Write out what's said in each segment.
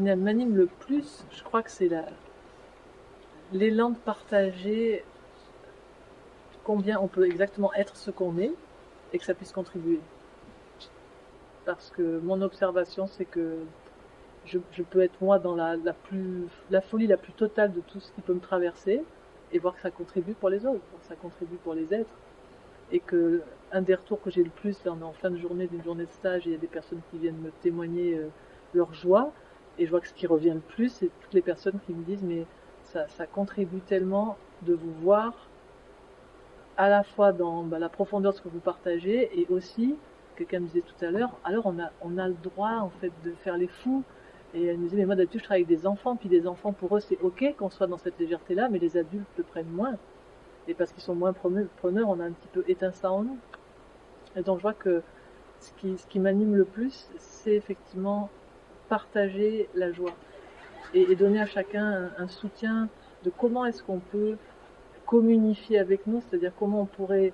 m'anime le plus, je crois que c'est l'élan de partager combien on peut exactement être ce qu'on est et que ça puisse contribuer. Parce que mon observation, c'est que je peux être moi dans la folie la plus totale de tout ce qui peut me traverser et voir que ça contribue pour les autres, que ça contribue pour les êtres. Et que un des retours que j'ai le plus, là on est en fin de journée d'une journée de stage, et il y a des personnes qui viennent me témoigner leur joie, et je vois que ce qui revient le plus, c'est toutes les personnes qui me disent mais ça contribue tellement de vous voir à la fois dans la profondeur de ce que vous partagez, et aussi, quelqu'un me disait tout à l'heure, alors on a le droit en fait de faire les fous. Et elle me disait, mais moi d'habitude je travaille avec des enfants, puis des enfants pour eux c'est ok qu'on soit dans cette légèreté-là, mais les adultes le prennent moins. Et parce qu'ils sont moins preneurs, on a un petit peu éteint ça en nous. Et donc je vois que ce qui m'anime le plus, c'est effectivement partager la joie. Et donner à chacun un soutien de comment est-ce qu'on peut communiquer avec nous, c'est-à-dire comment on pourrait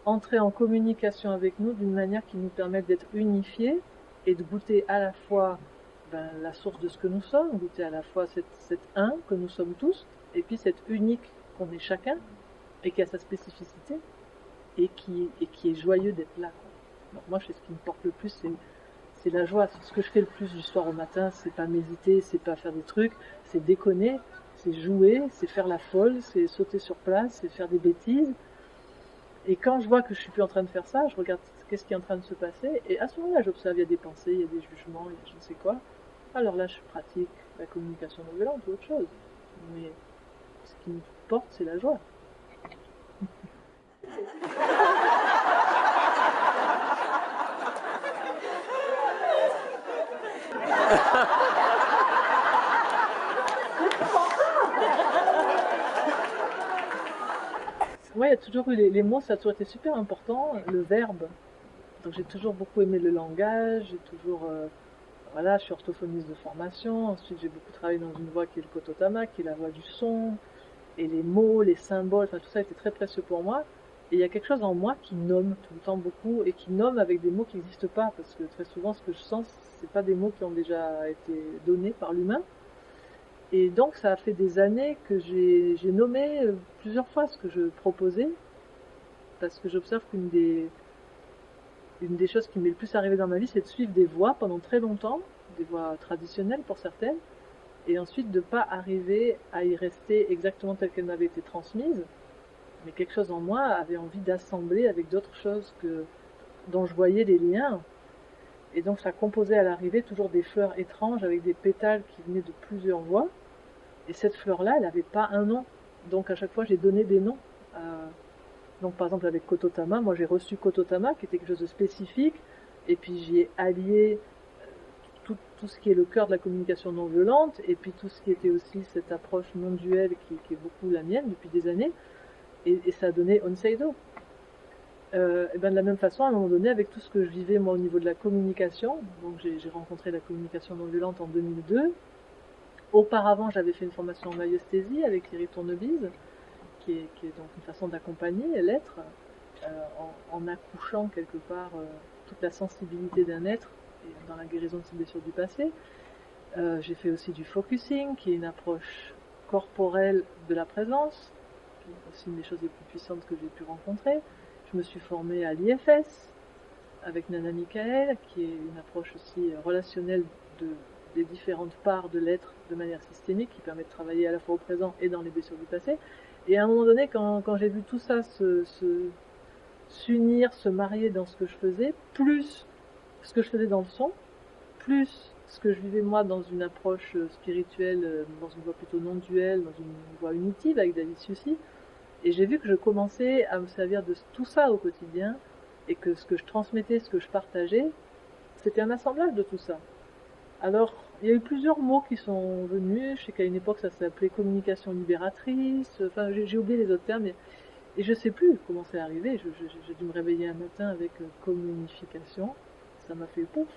entrer en communication avec nous d'une manière qui nous permette d'être unifiés et de goûter à la fois la source de ce que nous sommes, goûter à la fois cette un que nous sommes tous, et puis cette unique qu'on est chacun, et qui a sa spécificité, et qui est joyeux d'être là. Donc moi, ce qui me porte le plus, c'est la joie. C'est ce que je fais le plus du soir au matin, c'est pas m'hésiter, c'est pas faire des trucs, c'est déconner, c'est jouer, c'est faire la folle, c'est sauter sur place, c'est faire des bêtises. Et quand je vois que je suis plus en train de faire ça, je regarde qu'est-ce qui est en train de se passer, et à ce moment-là, j'observe, il y a des pensées, il y a des jugements, il y a je ne sais quoi. Alors là, je pratique la communication non violente ou autre chose. Mais ce qui me porte, c'est la joie. Moi, il y a toujours eu les mots, ça a toujours été super important, le verbe. Donc j'ai toujours beaucoup aimé le langage, j'ai toujours, voilà, je suis orthophoniste de formation. Ensuite, j'ai beaucoup travaillé dans une voix qui est le kototama, qui est la voix du son, et les mots, les symboles, enfin tout ça était très précieux pour moi. Et il y a quelque chose en moi qui nomme tout le temps beaucoup, et qui nomme avec des mots qui n'existent pas, parce que très souvent, ce que je sens, c'est pas des mots qui ont déjà été donnés par l'humain. Et donc, ça a fait des années que j'ai nommé plusieurs fois ce que je proposais, parce que j'observe une des choses qui m'est le plus arrivé dans ma vie, c'est de suivre des voies pendant très longtemps, des voies traditionnelles pour certaines, et ensuite de ne pas arriver à y rester exactement telle qu'elle m'avait été transmise, mais quelque chose en moi avait envie d'assembler avec d'autres choses dont je voyais les liens. Et donc ça composait à l'arrivée toujours des fleurs étranges avec des pétales qui venaient de plusieurs voies. Et cette fleur-là, elle n'avait pas un nom. Donc à chaque fois, j'ai donné des noms. Donc par exemple avec Kototama, moi j'ai reçu Kototama, qui était quelque chose de spécifique, et puis j'y ai allié tout ce qui est le cœur de la communication non violente, et puis tout ce qui était aussi cette approche non duelle qui est beaucoup la mienne depuis des années, et ça a donné Onseido. Et ben de la même façon, à un moment donné, avec tout ce que je vivais moi au niveau de la communication, donc j'ai rencontré la communication non violente en 2002. Auparavant, j'avais fait une formation en maïesthésie avec Thierry Tournebise, qui est donc une façon d'accompagner l'être en accouchant quelque part toute la sensibilité d'un être et dans la guérison de ses blessures du passé. J'ai fait aussi du focusing, qui est une approche corporelle de la présence, qui est aussi une des choses les plus puissantes que j'ai pu rencontrer. Je me suis formée à l'IFS avec Nana Michael, qui est une approche aussi relationnelle des différentes parts de l'être de manière systémique, qui permet de travailler à la fois au présent et dans les blessures du passé. Et à un moment donné, quand j'ai vu tout ça s'unir, se marier dans ce que je faisais, plus ce que je faisais dans le son, plus ce que je vivais moi dans une approche spirituelle, dans une voie plutôt non duelle, dans une voie unitive avec David Sucy, et j'ai vu que je commençais à me servir de tout ça au quotidien, et que ce que je transmettais, ce que je partageais, c'était un assemblage de tout ça. Alors, il y a eu plusieurs mots qui sont venus. Je sais qu'à une époque, ça s'appelait communication libératrice. Enfin, j'ai oublié les autres termes. Et je sais plus comment c'est arrivé. J'ai dû me réveiller un matin avec communication. Ça m'a fait pouf.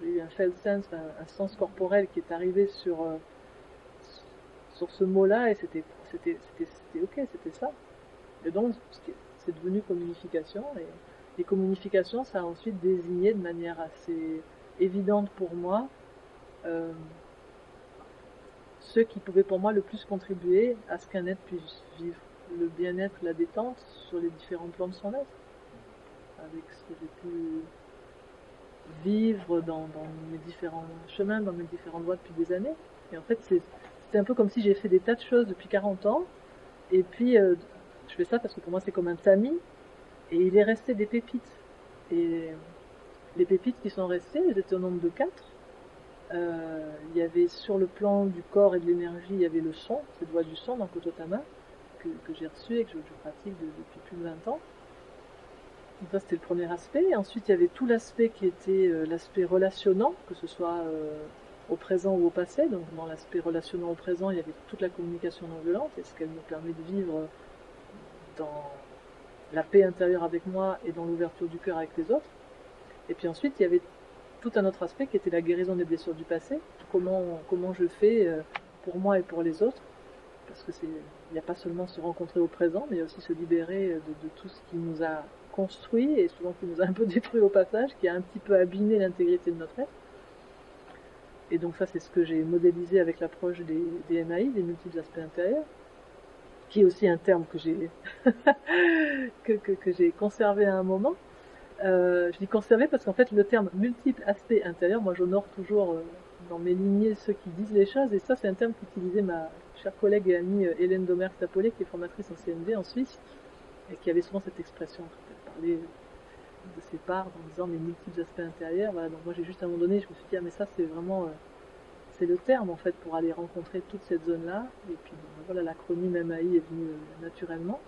J'ai eu un felt sense, un sens corporel qui est arrivé sur ce mot-là. Et c'était ok, c'était ça. Et donc, c'est devenu communication. Et les communications, ça a ensuite désigné de manière assez évidente pour moi ceux qui pouvaient pour moi le plus contribuer à ce qu'un être puisse vivre le bien-être, la détente sur les différents plans de son être, avec ce que j'ai pu vivre dans mes différents chemins, dans mes différentes voies depuis des années. Et en fait, c'était un peu comme si j'ai fait des tas de choses depuis 40 ans, et puis je fais ça parce que pour moi c'est comme un tamis, et il est resté des pépites. Et les pépites qui sont restées, elles étaient au nombre de 4. Il y avait sur le plan du corps et de l'énergie, il y avait le son, cette voix du son dans Kototama, que j'ai reçu et que je pratique depuis plus de 20 ans. Donc ça c'était le premier aspect. Et ensuite il y avait tout l'aspect qui était l'aspect relationnant, que ce soit au présent ou au passé. Donc dans l'aspect relationnant au présent, il y avait toute la communication non violente et ce qu'elle me permet de vivre dans la paix intérieure avec moi et dans l'ouverture du cœur avec les autres. Et puis ensuite il y avait tout un autre aspect qui était la guérison des blessures du passé. Comment je fais pour moi et pour les autres, parce que il n'y a pas seulement se rencontrer au présent, mais aussi se libérer de tout ce qui nous a construit et souvent qui nous a un peu détruit au passage, qui a un petit peu abîmé l'intégrité de notre être. Et donc ça c'est ce que j'ai modélisé avec l'approche des MAI, des multiples aspects intérieurs, qui est aussi un terme que j'ai que j'ai conservé à un moment. Je dis conserver parce qu'en fait le terme multiple aspect intérieur, moi j'honore toujours dans mes lignées ceux qui disent les choses, et ça c'est un terme qu'utilisait ma chère collègue et amie Hélène Domergue-Stapollet, qui est formatrice en CNV en Suisse, et qui avait souvent cette expression quand elle parlait de ses parts en disant les multiples aspects intérieurs. Voilà, donc moi j'ai juste à un moment donné, je me suis dit ah mais ça c'est vraiment c'est le terme en fait pour aller rencontrer toute cette zone là, et puis bon, voilà, l'acronyme MAI est venu naturellement.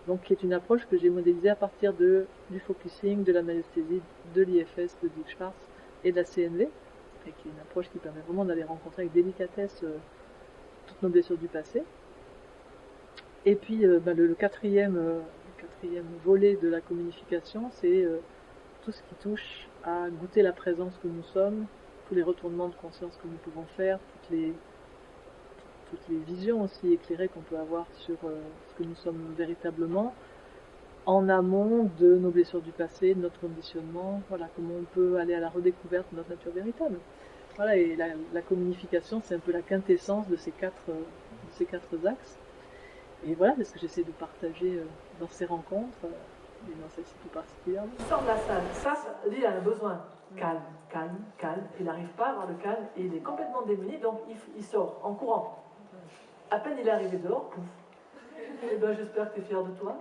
Donc qui est une approche que j'ai modélisée à partir du focusing, de la magnésthésie, de l'IFS, de Dick Schwartz et de la CNV, et qui est une approche qui permet vraiment d'aller rencontrer avec délicatesse toutes nos blessures du passé. Et puis le quatrième volet de la communication, c'est tout ce qui touche à goûter la présence que nous sommes, tous les retournements de conscience que nous pouvons faire, toutes les visions aussi éclairées qu'on peut avoir sur ce que nous sommes véritablement, en amont de nos blessures du passé, de notre conditionnement, voilà, comment on peut aller à la redécouverte de notre nature véritable. Voilà, et la communication, c'est un peu la quintessence de ces quatre axes. Et voilà, c'est ce que j'essaie de partager dans ces rencontres, et dans celle-ci tout particulièrement. Il sort de la salle, lui, il a un besoin calme, calme, calme, il n'arrive pas à avoir le calme, et il est complètement démuni, donc il sort en courant. À peine il est arrivé dehors, pouf. Eh ben, j'espère que tu es fier de toi.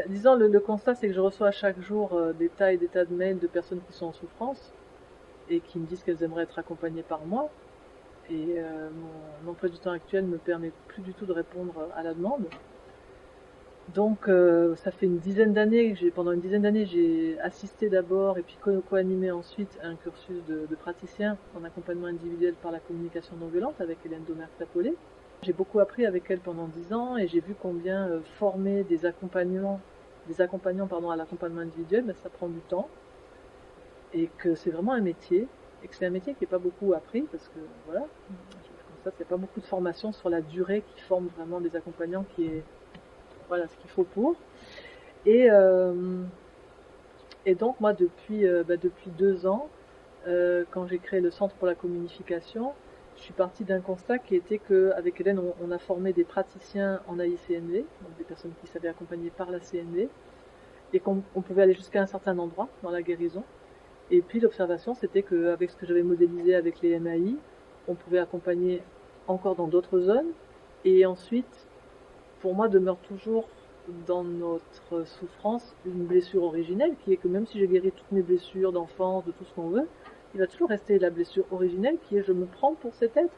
Disons, le constat, c'est que je reçois chaque jour des tas et des tas de mails de personnes qui sont en souffrance et qui me disent qu'elles aimeraient être accompagnées par moi. Et mon emploi du temps actuel ne me permet plus du tout de répondre à la demande. Donc, ça fait pendant une dizaine d'années, j'ai assisté d'abord et puis co-animé ensuite un cursus de praticien en accompagnement individuel par la communication non violente avec Hélène Domergue-Stapollet. J'ai beaucoup appris avec elle pendant 10 ans et j'ai vu combien former des accompagnants à l'accompagnement individuel, ça prend du temps et que c'est vraiment un métier et que c'est un métier qui n'est pas beaucoup appris parce que voilà, je constate qu'il n'y a pas beaucoup de formation sur la durée qui forme vraiment des accompagnants qui est voilà ce qu'il faut pour. Et donc moi depuis 2 ans, quand j'ai créé le Centre pour la communication, je suis partie d'un constat qui était qu'avec Hélène, on a formé des praticiens en AI-CNV, donc des personnes qui s'avaient accompagner par la CNV, et qu'on pouvait aller jusqu'à un certain endroit dans la guérison. Et puis l'observation, c'était qu'avec ce que j'avais modélisé avec les MAI, on pouvait accompagner encore dans d'autres zones, et ensuite, pour moi, demeure toujours dans notre souffrance une blessure originelle, qui est que même si j'ai guéri toutes mes blessures d'enfance, de tout ce qu'on veut, il va toujours rester la blessure originelle qui est je me prends pour cet être.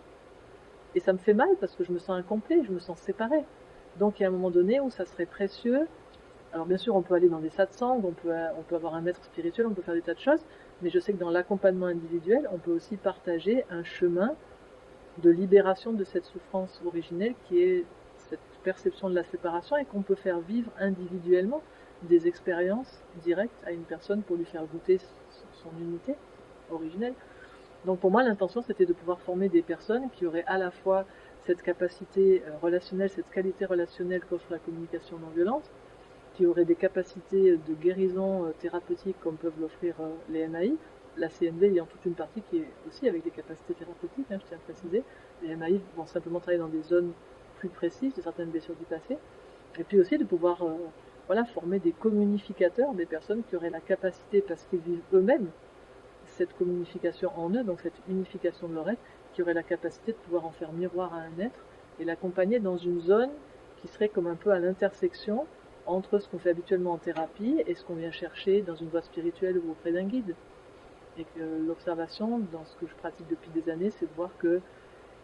Et ça me fait mal parce que je me sens incomplet, je me sens séparé. Donc il y a un moment donné où ça serait précieux. Alors bien sûr on peut aller dans des satsangs, on peut avoir un maître spirituel, on peut faire des tas de choses, mais je sais que dans l'accompagnement individuel, on peut aussi partager un chemin de libération de cette souffrance originelle qui est cette perception de la séparation et qu'on peut faire vivre individuellement des expériences directes à une personne pour lui faire goûter son unité originelle. Donc pour moi l'intention c'était de pouvoir former des personnes qui auraient à la fois cette capacité relationnelle, cette qualité relationnelle qu'offre la communication non violente, qui auraient des capacités de guérison thérapeutique comme peuvent l'offrir les MAI, la CNV ayant toute une partie qui est aussi avec des capacités thérapeutiques, je tiens à préciser. Les MAI vont simplement travailler dans des zones plus précises de certaines blessures du passé. Et puis aussi de pouvoir former des communificateurs, des personnes qui auraient la capacité, parce qu'ils vivent eux-mêmes cette communication en eux, donc cette unification de leur être, qui auraient la capacité de pouvoir en faire miroir à un être et l'accompagner dans une zone qui serait comme un peu à l'intersection entre ce qu'on fait habituellement en thérapie et ce qu'on vient chercher dans une voie spirituelle ou auprès d'un guide. Et que l'observation, dans ce que je pratique depuis des années, c'est de voir que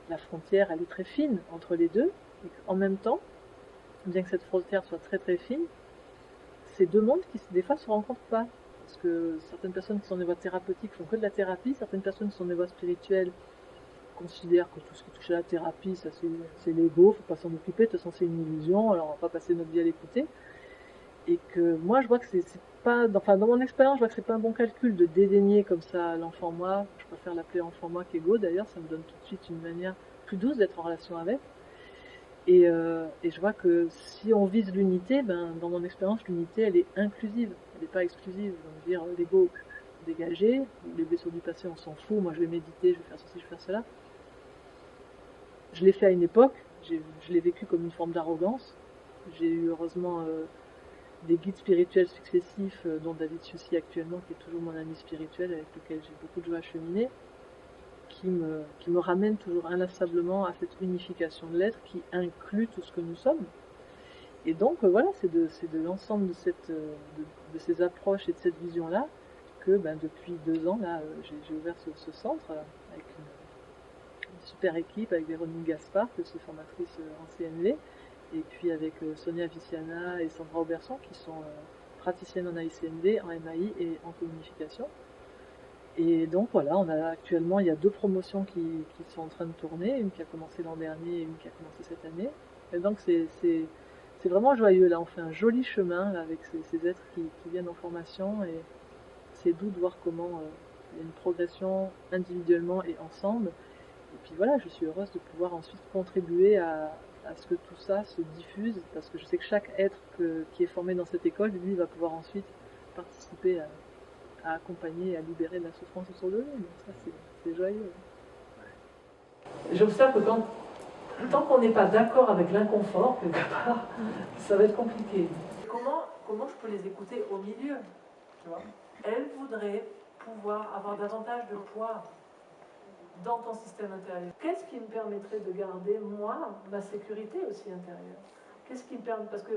la frontière, elle est très fine entre les deux, et qu'en même temps, bien que cette frontière soit très très fine, c'est deux mondes qui des fois se rencontrent pas. Parce que certaines personnes qui sont des voies thérapeutiques font que de la thérapie, certaines personnes qui sont des voies spirituelles considèrent que tout ce qui touche à la thérapie, ça c'est l'ego, faut pas s'en occuper, de toute façon c'est une illusion, alors on va pas passer notre vie à l'écouter. Et que moi je vois que c'est pas, enfin dans mon expérience, je vois que c'est pas un bon calcul de dédaigner comme ça l'enfant moi. Je préfère l'appeler enfant moi qu'ego d'ailleurs, ça me donne tout de suite une manière plus douce d'être en relation avec. Et je vois que si on vise l'unité, dans mon expérience, l'unité, elle est inclusive, elle n'est pas exclusive. Donc dire l'ego dégagé, les blessures du passé, on s'en fout, moi je vais méditer, je vais faire ceci, je vais faire cela. Je l'ai fait à une époque, je l'ai vécu comme une forme d'arrogance. J'ai eu heureusement des guides spirituels successifs, dont David Sucy actuellement, qui est toujours mon ami spirituel, avec lequel j'ai beaucoup de joie à cheminer, qui me ramène toujours inlassablement à cette unification de l'être qui inclut tout ce que nous sommes. Et donc voilà, c'est de l'ensemble de ces approches et de cette vision-là que depuis 2 ans, là, j'ai ouvert ce centre avec une super équipe, avec Véronique Gaspard, qui est aussi formatrice en CNV, et puis avec Sonia Viciana et Sandra Auberson, qui sont praticiennes en AICNV, en MAI et en communication. Et donc voilà, on a actuellement, il y a 2 promotions qui sont en train de tourner, une qui a commencé l'an dernier et une qui a commencé cette année. Et donc c'est vraiment joyeux, là on fait un joli chemin là, avec ces êtres qui viennent en formation, et c'est doux de voir comment il y a une progression individuellement et ensemble. Et puis voilà, je suis heureuse de pouvoir ensuite contribuer à ce que tout ça se diffuse, parce que je sais que chaque être qui est formé dans cette école, lui, va pouvoir ensuite participer à accompagner et à libérer de la souffrance autour de lui. Donc ça, c'est joyeux. J'observe que tant qu'on n'est pas d'accord avec l'inconfort, quelque part, ça va être compliqué. Comment je peux les écouter au milieu, tu vois? Elles voudraient pouvoir avoir davantage de poids dans ton système intérieur. Qu'est-ce qui me permettrait de garder, moi, ma sécurité aussi intérieure? Qu'est-ce qui me permet... Parce que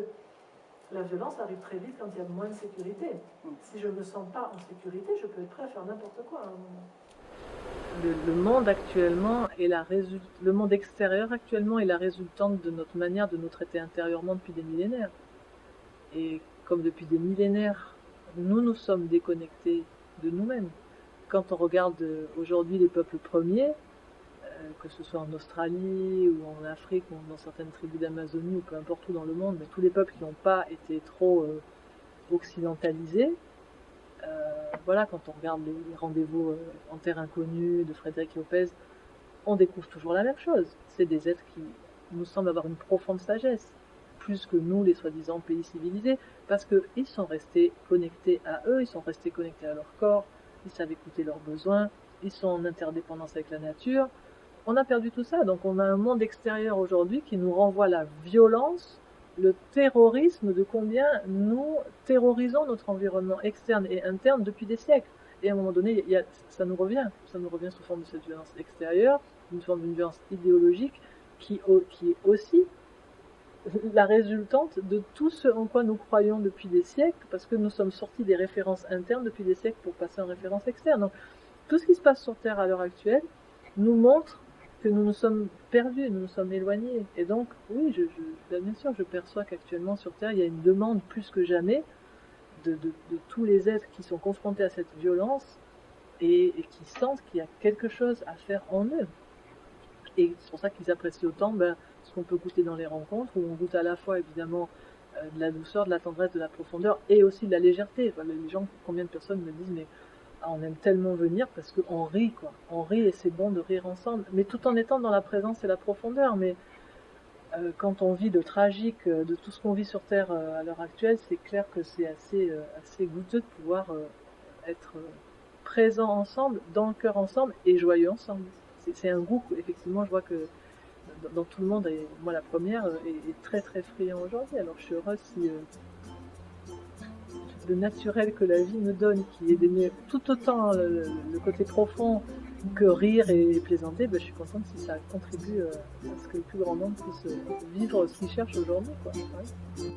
la violence arrive très vite quand il y a moins de sécurité. Si je ne me sens pas en sécurité, je peux être prêt à faire n'importe quoi à un moment. Le monde actuellement est le monde extérieur actuellement est la résultante de notre manière de nous traiter intérieurement depuis des millénaires. Et comme depuis des millénaires, nous sommes déconnectés de nous-mêmes. Quand on regarde aujourd'hui les peuples premiers, que ce soit en Australie ou en Afrique ou dans certaines tribus d'Amazonie ou peu importe où dans le monde, mais tous les peuples qui n'ont pas été trop occidentalisés, voilà, quand on regarde les rendez-vous en terre inconnue de Frédéric Lopez, on découvre toujours la même chose. C'est des êtres qui nous semblent avoir une profonde sagesse, plus que nous, les soi-disant pays civilisés, parce qu'ils sont restés connectés à eux, ils sont restés connectés à leur corps, ils savent écouter leurs besoins, ils sont en interdépendance avec la nature. On a perdu tout ça, donc on a un monde extérieur aujourd'hui qui nous renvoie la violence, le terrorisme, de combien nous terrorisons notre environnement externe et interne depuis des siècles. Et à un moment donné, ça nous revient sous forme de cette violence extérieure, une forme d'une violence idéologique qui est aussi la résultante de tout ce en quoi nous croyons depuis des siècles, parce que nous sommes sortis des références internes depuis des siècles pour passer en références externes. Donc, tout ce qui se passe sur Terre à l'heure actuelle nous montre que nous nous sommes perdus, nous nous sommes éloignés. Et donc, oui, bien sûr, je perçois qu'actuellement sur Terre, il y a une demande plus que jamais de tous les êtres qui sont confrontés à cette violence et qui sentent qu'il y a quelque chose à faire en eux. Et c'est pour ça qu'ils apprécient autant ce qu'on peut goûter dans les rencontres, où on goûte à la fois évidemment de la douceur, de la tendresse, de la profondeur, et aussi de la légèreté. Enfin, les gens, combien de personnes me disent, mais on aime tellement venir parce qu'on rit, quoi. On rit et c'est bon de rire ensemble, mais tout en étant dans la présence et la profondeur. Mais quand on vit le tragique de tout ce qu'on vit sur Terre à l'heure actuelle, c'est clair que c'est assez goûteux de pouvoir être présents ensemble, dans le cœur ensemble et joyeux ensemble. C'est un goût, effectivement, je vois que dans tout le monde, et moi la première, est très très friand aujourd'hui. Alors je suis heureuse si le naturel que la vie me donne, qui est d'aimer tout autant le côté profond que rire et plaisanter, ben, je suis contente si ça contribue à ce que le plus grand nombre puisse vivre ce qu'il cherche aujourd'hui, quoi. Ouais.